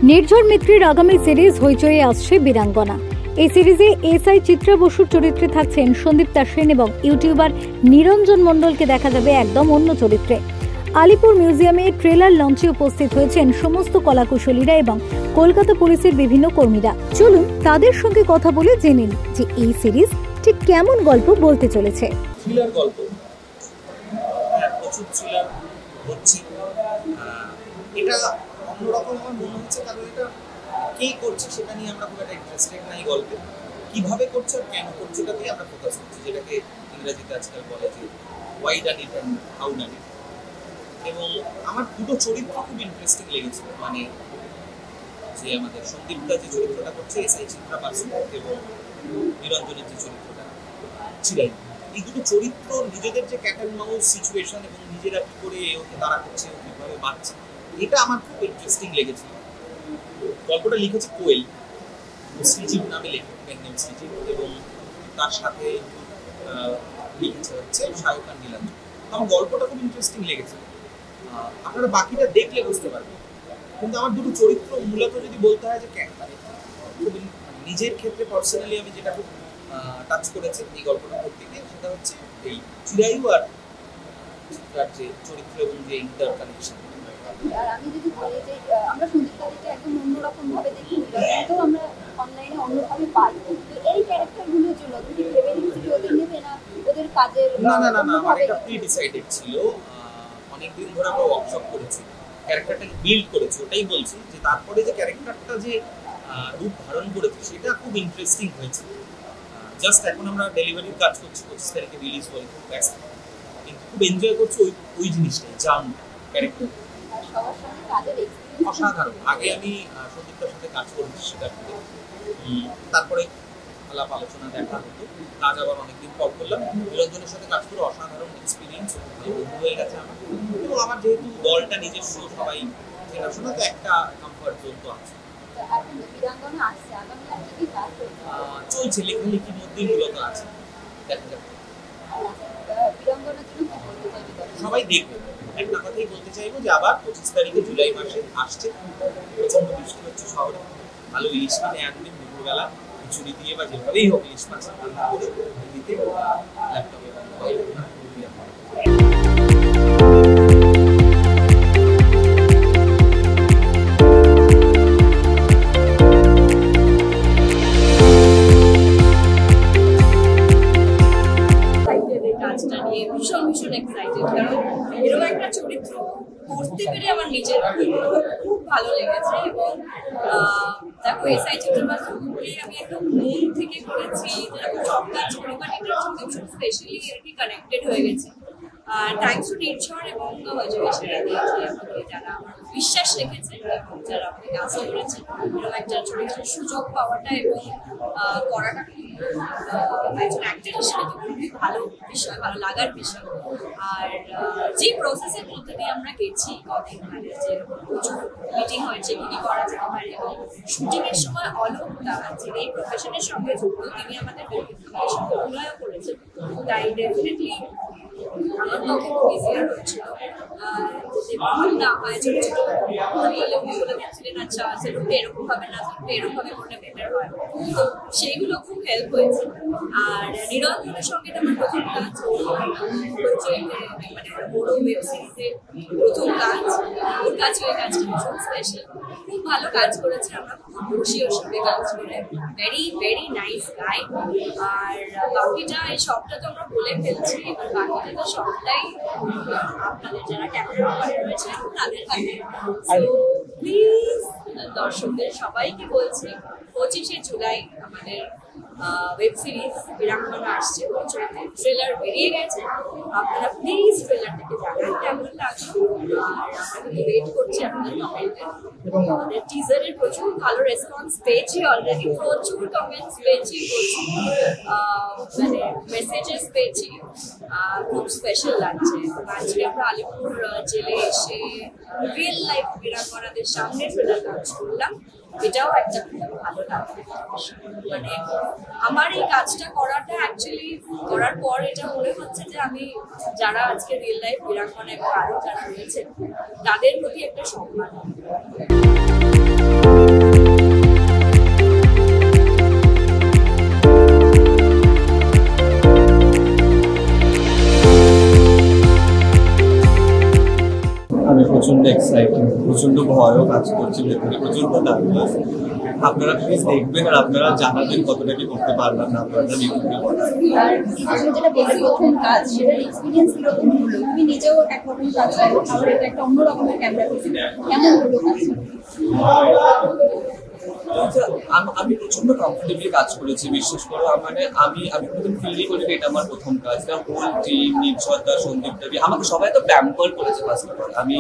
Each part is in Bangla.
নির্ঝর মিত্রের আগামী সিরিজ হইচয়ে আসছে বীরাঙ্গনা। এই সিরিজে এসআই চিত্রা বসুর চরিত্রে থাকছেন সন্দীপ্তা সেন এবং ইউটিউবার নিরঞ্জন মণ্ডলকে দেখা যাবে একদম অন্য চরিত্রে। আলিপুর মিউজিয়ামে ট্রেলার লঞ্চে উপস্থিত হয়েছেন সমস্ত কলাকুশলীরা এবং কলকাতা পুলিশের বিভিন্ন কর্মীরা। চলুন তাদের সঙ্গে কথা বলে জেনে নিন যে এই সিরিজ ঠিক কেমন গল্প বলতে চলেছে। থ্রিলার গল্প, প্রচুর থ্রিলার হচ্ছে। এটা অন্যরকম আমার মনে হচ্ছে, কারণ এটা কে করছে সেটা নিয়ে আমরা খুব একটা ইন্টারেস্টেড নাই। গল্পে কিভাবে করছে আর কেন করছে ওটাতে আমরা ফোকাস করছি, যেটাকে ইংরেজিতে আজকাল বলে যে why done it and how done it. এবং আমার দুটো চরিত্র খুব ইন্টারেস্টিং লেগেছে, মানে যে আমাদের সন্দীপদা যে চরিত্রটা করছে এসআই চিত্রা বসু এবং নিরঞ্জনের যে চরিত্রটা চিরাই, এই দুটো চরিত্র নিজেদের যে ক্যাট অ্যান্ড মাউস সিচুয়েশন এবং নিজেরা কি করে ওকে দাঁড়া করছে, ও কিভাবে বাঁচছে, এটা আমার খুব ইন্টারেস্টিং লেগেছিল। গল্পটা লিখেছে কোয়েল, শ্রীজীব নামে লেখক, নেম শ্রীজীব, এবং তার সাথে লিখেছে হচ্ছে সায়কান নীলাঞ্জন। আমার গল্পটা খুব ইন্টারেস্টিং লেগেছে, আপনারা বাকিটা দেখলে বুঝতে পারবেন। কিন্তু আমার দুটো চরিত্র মূলত যদি বলতে হয় যে খুব নিজের ক্ষেত্রে পার্সোনালি আমি যেটা খুব টাচ করেছে এই গল্পটা করতে গিয়ে, সেটা হচ্ছে এই চিরায়ু আর চিত্রার যে চরিত্র এবং যে ইন্টার কানেকশন। আর আমি যদি বলি যে আমরা সন্দীপদাকে একদম অন্যরকম ভাবে দেখি, নিরঞ্জনকেও আমরা অনলাইনে অন্যভাবে পাই, তো এই ক্যারেক্টারগুলো ছিল তুমি ভেবে নিয়েছিলে ওদের নেবে না ওদের কাজের? না, আমার এটা প্রি ডিসাইডেড ছিল। অনেকদিন ধরে আমরা ওয়ার্কশপ করেছি, ক্যারেক্টারটাকে বিল্ড করেছি। ওটাই বলছি যে তারপরে যে ক্যারেক্টারটা যে রূপ ধারণ করেছে সেটা খুব ইন্টারেস্টিং হয়েছে। জাস্ট এখন আমরা ডেলিভারির কাজ করছি, 25 তারিখে রিলিজ করে, খুব ব্যস্ত, কিন্তু খুব এনজয় করছি ওই জিনিসটাই, জার্ন ক্যারেক্টার অসাধারণ। আগে আমি সন্দীপটার সাথে কাজ করছি সেটা, তারপরে আলাপ আলোচনা দেখা হতো, কাজ আবার অনেকদিন পর করলাম। নিরঞ্জনের সাথে কাজ করে অসাধারণ এক্সপিরিয়েন্স, বন্ধু হয়ে গেছে আমার। এবং আমার যেহেতু দলটা নিজস্ব, সবাই চেনাশোনা, তো একটা কমফর্ট জোন তো আছে। চলছে, লেখালেখির মধ্যেই মূলত আছে, দেখা যাবে। সবাই দেখবে, একটা কথাই বলতে চাইবো যে আবার 25 তারিখে জুলাই মাসে আসছে। প্রচন্ড বৃষ্টি হচ্ছে শহরে, ভালো ইলিশ কিনে আনবেন দুপুরবেলা, খিচুড়ি দিয়ে বা যেভাবেই হোক ইলিশ মাছ রান্না করে দিতে ল্যাপটপে বা মোবাইলে। কাজটা নিয়ে ভীষণ এক্সাইটেড, কারণ এরকম একটা চরিত্র করতে পেরে আমার নিজের খুব ভালো লেগেছে। এবং দেখো এসআই চিত্রা বসুকে আমি একদম মন থেকে করেছি, যেরকম সব কাজ করি, বাট এটার সঙ্গে ভীষণ স্পেশালি আর কি কানেক্টেড হয়ে গেছে। আর থ্যাংকস টু নির্ঝর এবং সেটা দিয়েছে আমাকে, যারা আমার বিশ্বাস রেখেছে এবং যারা আমাকে কাজ করেছে। এরকম একটা চরিত্রের সুযোগ পাওয়াটা এবং করাটা একজন অ্যাক্টর হিসেবে তো খুবই ভালো বিষয়, ভালো লাগার বিষয়। আর যে প্রসেসের মধ্যে দিয়ে আমরা গেছি কদিন, মানে যে প্রচুর মিটিং হয়েছে কি কি করা যেতে পারে, এবং শুটিংয়ের সময় অলোক যিনি এই প্রফেশনের সঙ্গে যুক্ত, তিনি আমাদের সঙ্গে অভিনয় করেছেন, তাই ডেফিনেটলি আমার পক্ষে খুব ইজিয়ার হয়েছিল। ভুল না হয়, ছোট ছোট বলে উনি বলে দিচ্ছিলেন আচ্ছা সেরকম এরকম ভাবে না থাকবে, এরকম ভাবে করলে বেটার হয়, তো সেইগুলো খুব হেল্প হয়েছে। আর নিরঞ্জনের সঙ্গে আমার প্রথম কাজ, মানে বড় ওয়েব সিরিজে প্রথম কাজ, ওর কাজ হয়ে কাজটা ভীষণ স্পেশাল, খুব ভালো কাজ করেছে। আমরা খুব খুশি ওর সঙ্গে কাজ করে, ভেরি নাইস গাই। আর বাকিটা এই সবটা তো আমরা বলে ফেলছি, এবার বাকিটা তো সবটাই আপনাদের যারা ক্যামেরা অপারেটর রয়েছে তাদের হাতে। প্লিজ দর্শকদের সবাইকে বলছি, 25শে জুলাই আমাদের ওয়েব সিরিজ বীরাঙ্গনা আসছে, ট্রেলার বেরিয়ে গেছে। আপনারা প্লিজ ট্রেলারটাকে জানান কেমন লাগলো, আর আমরা কিন্তু ওয়েট করছি আপনাদের কমেন্টে। এবং আমাদের টিজারের প্রচুর ভালো রেসপন্স পেয়েছি, অলরেডি প্রচুর কমেন্টস পেয়েছি, প্রচুর মানে মেসেজেস পেয়েছি, খুব স্পেশাল লাগছে। আজকে আমরা আলিপুর জেলে এসে রিয়েল লাইফ বীরাঙ্গনাদের সামনে ট্রেলার লঞ্চ করলাম, এটাও একটা ভালো লাগবে। মানে আমার এই কাজটা করাটা অ্যাকচুয়ালি করার পর এটা মনে হচ্ছে যে আমি যারা আজকে রিয়েল লাইফ বীরাঙ্গনা এবং আরো যারা রয়েছে তাদের প্রতি একটা সম্মান। প্রচন্ড ভয়ও কাজ করছে, ভেতরে প্রচন্ড নার্ভাস। আপনারা প্লিজ দেখবেন আর আপনারা জানাবেন কতটা কি করতে পারলাম না আপনারা ইউটিউবে বলার। আর যেটা বলে প্রথম কাজ সেটার এক্সপিরিয়েন্স কিরকম হলো? তুমি নিজেও একরকম কাজ করো, আবার এটা একটা অন্য রকমের ক্যামেরা, কেমন হলো কাজ? আমি প্রচন্ড কমফোর্টেবলি কাজ করেছি, বিশ্বাস করো। মানে আমি প্রথম ফিলই করি এটা আমার প্রথম কাজ না। হোল টিম, নির্ঝরদা, সন্দীপ দেবী, আমাকে সবাই তো প্যাম্পার করেছে ফার্স্ট অফ অল। আমি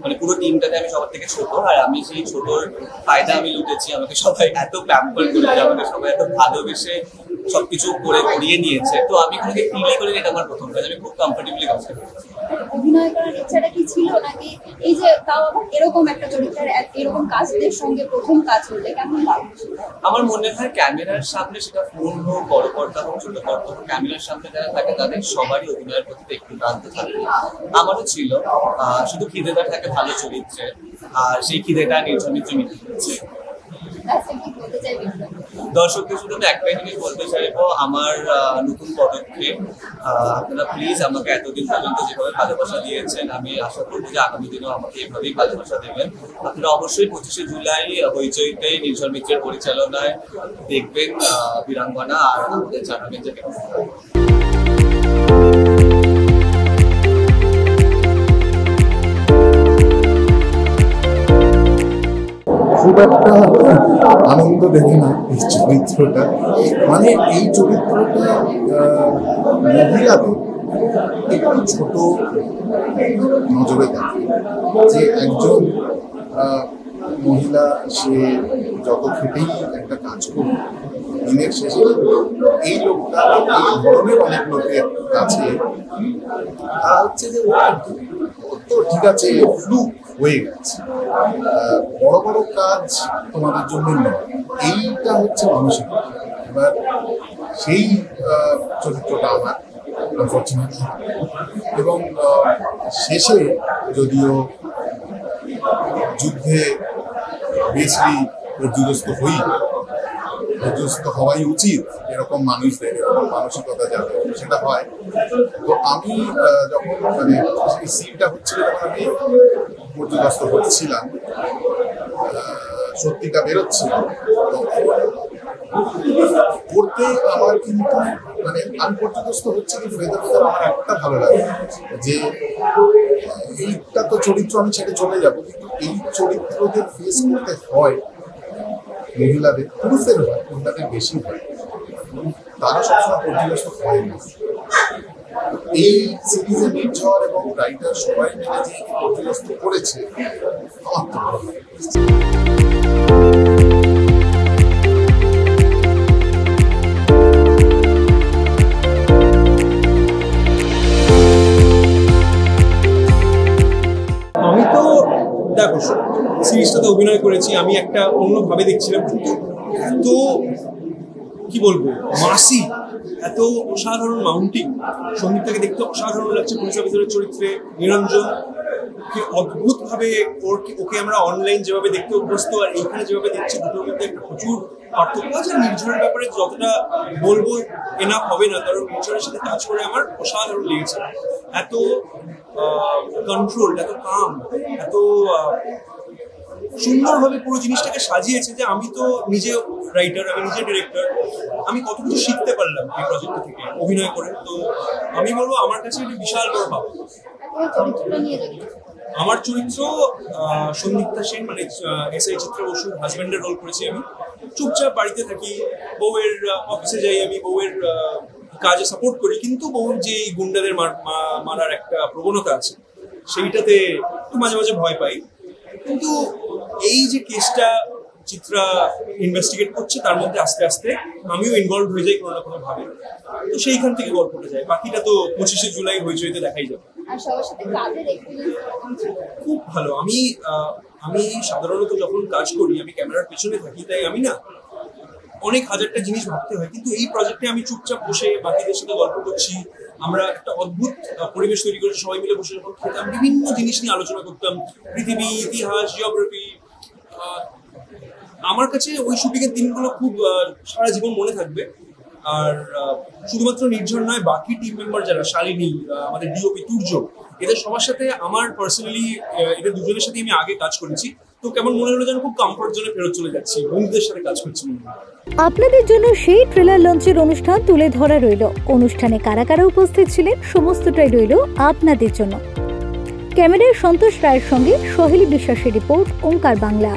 মানে পুরো টিমটাতে আমি সবার থেকে ছোট, আর আমি সেই ছোটর ফায়দা আমি লুটেছি। আমাকে সবাই এত প্যাম্পার করেছে, আমাকে সবাই এত ভালোবেসে সবকিছু করে করিয়ে নিয়েছে। তো আমি কোনো ফিলই করি এটা আমার প্রথম কাজ, আমি খুব কমফোর্টেবলি কাজ করেছি। অভিনয় করার ইচ্ছাটা কি ছিল, নাকি এই যে তাও আবার এরকম একটা চরিত্রের এরকম কাজদের সঙ্গে প্রথম কাজ হলে কেমন লাগছে? আমার মনে হয় ক্যামেরার সামনে, সেটা ফোন হোক, বড় পর্দা হোক, ছোট পর্দা হোক, ক্যামেরার সামনে যারা থাকে তাদের সবারই অভিনয়ের প্রতি একটু টানতে থাকে। আমারও ছিল, শুধু খিদেটা থাকে ভালো চরিত্রে, আর সেই খিদেটা নির্ঝর মিটে গেছে। দর্শকদের শুধু আমি একটাই জিনিস বলতে চাইবো, আমার নতুন পদক্ষেপ। আপনারা প্লিজ আমাকে এতদিন পর্যন্ত যেভাবে ভালোবাসা দিয়েছেন, আমি আশা করবো যে আগামী দিনেও আমাকে এভাবেই ভালোবাসা দেবেন। আপনারা অবশ্যই 25শে জুলাই হইচইতে নির্ঝর মিত্রের পরিচালনায় দেখবেন বীরাঙ্গনা, আর আমাদের জানাবেন যে কেমন। খুব একটা আনন্দ দেখে না এই চরিত্রটা, মানে এই চরিত্রটা মহিলাদের একটু ছোট নজরে দেখে, যে একজন মহিলা সে যত খেটেই একটা কাজ করবে, দিনের শেষে এই লোকটা এই ধরনের অনেক লোকের কাছে তারা হচ্ছে যে ও তো ঠিক আছে, ফ্লুক হয়ে গেছে, বড় বড় কাজ তোমাদের জন্য নয়, এইটা হচ্ছে মানসিক। এবার সেই চরিত্রটা আমার আনফর্চুনেটলি, এবং শেষে যদিও যুদ্ধে বেশি পর্যুদস্ত হই, পর্যুদস্ত হওয়াই উচিত এরকম মানুষদের, এরকম মানসিকতা যাবে সেটা হয়। তো আমি যখন মানে সেই সিনটা হচ্ছিল, যখন আমি পর্যুদস্ত হচ্ছিলাম, সত্যিটা বেরোচ্ছিল, করতে আমার কিন্তু মানে আমি পর্যুদস্ত হচ্ছে, কিন্তু ভেতর ভেতর আমার একটা ভালো লাগে যে এইটা তো চরিত্র আমি ছেড়ে চলে যাবো, কিন্তু এই চরিত্রদের ফেস করতে হয় মহিলাদের, পুরুষদের হয়, মহিলাদের বেশি হয়, তারা সবসময় পর্যুদস্ত হয় না। এই সিরিজে নির্ঝর এবং রাইটার সবাই মিলে যে পর্যুদস্ত করেছে আমার তো ভালো লাগে। আমি তো দেখো সিরিজটাতে অভিনয় করেছি, আমি একটা অন্যভাবে দেখছিলাম, কিন্তু এত কি বলবো মাসি, এত অসাধারণ মাউন্টিং, সন্দীপটাকে দেখতে অসাধারণ লাগছে পুলিশ অফিসারের চরিত্রে। নিরঞ্জন কি অদ্ভুতভাবে ওকে আমরা অনলাইন যেভাবে দেখতে অভ্যস্ত আর এইখানে যেভাবে দেখছি, দুটোর মধ্যে একটা প্রচুর পার্থক্য আছে। নির্ঝরের ব্যাপারে যতটা বলবো এনাফ হবে না, কারণ নির্ঝরের সাথে কাজ করে আমার অসাধারণ লেগেছে। এত কন্ট্রোল, এত কাম, এত সুন্দরভাবে পুরো জিনিসটাকে সাজিয়েছে যে আমি তো নিজে রাইটার, আমি নিজে ডিরেক্টর, আমি কত কিছু শিখতে পারলাম এই প্রজেক্ট থেকে অভিনয় করে। তো আমি বলবো আমার কাছে এটা বিশাল বড় পাওয়া। আমার চরিত্র সন্দীপ্তা সেন, মানে এসআই চিত্রা বসুর হাজব্যান্ডের রোল করেছি আমি। চুপচাপ বাড়িতে থাকি, বউয়ের অফিসে যাই, আমি বউয়ের কাজে সাপোর্ট করি, কিন্তু বউর যে গুন্ডাদের মারার একটা প্রবণতা আছে সেইটাতে একটু মাঝে মাঝে ভয় পাই। কিন্তু এই যে কেসটা চিত্রা ইনভেস্টিগেট করছে, তার মধ্যে আস্তে আস্তে আমিও ইনভলভ হয়ে যাই কোনো না কোনো ভাবে। তো সেইখান থেকে গল্পটা যায়, বাকিটা তো 25শে জুলাই হইচইতে দেখাই যাবে। খুব ভালো। আমি সাধারণত যখন কাজ করি আমি ক্যামেরার পেছনে থাকি, তাই আমি না অনেক হাজারটা জিনিস ভাবতে হয়, কিন্তু এই প্রজেক্টে আমি চুপচাপ বসে বাকিদের সাথে গল্প করছি। আমরা একটা অদ্ভুত পরিবেশ তৈরি করেছি, সবাই মিলে বসে যখন খেতাম বিভিন্ন জিনিস নিয়ে আলোচনা করতাম, পৃথিবী, ইতিহাস, জিওগ্রাফি। আমার কাছে ওই শুটিংয়ের দিনগুলো খুব সারা জীবন মনে থাকবে। আর শুধুমাত্র নির্ঝর নয়, বাকি টিম মেম্বার যারা, শালিনী, আমাদের ডিওপি তুর্য, এদের সবার সাথে আমার পার্সোনালি এদের দুজনের সাথে আমি আগে কাজ করেছি, তো কেমন মনে হলো যেন খুব কমফর্ট জোনে ফেরত চলে যাচ্ছি, বন্ধুদের সাথে কাজ করছি। আপনাদের জন্য সেই ট্রেলার লঞ্চের অনুষ্ঠান তুলে ধরা রইল। অনুষ্ঠানে কারা কারা উপস্থিত ছিলেন সমস্তটাই রইল আপনাদের জন্য। ক্যামেরায় সন্তোষ রায়ের সঙ্গে সোহেলি বিশ্বাসের রিপোর্ট, ওঙ্কার বাংলা।